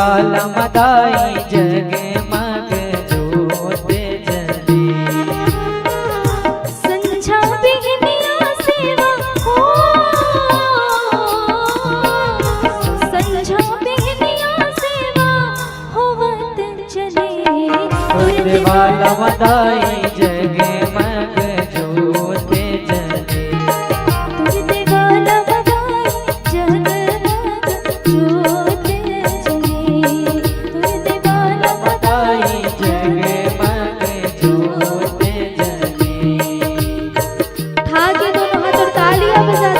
वाला मदाई जगमग जोते जले। संझा बिगनिया सेवा हो, संझा बिगनिया सेवा होवत चले। उड़ने वाला मदाई जगमग जोते जले। उड़ने वाला मदाई जगमग जोते चले। उड़ने वाला मदाई जगमग जोते जले। हाथ दोनों हाथ और तालियां बजा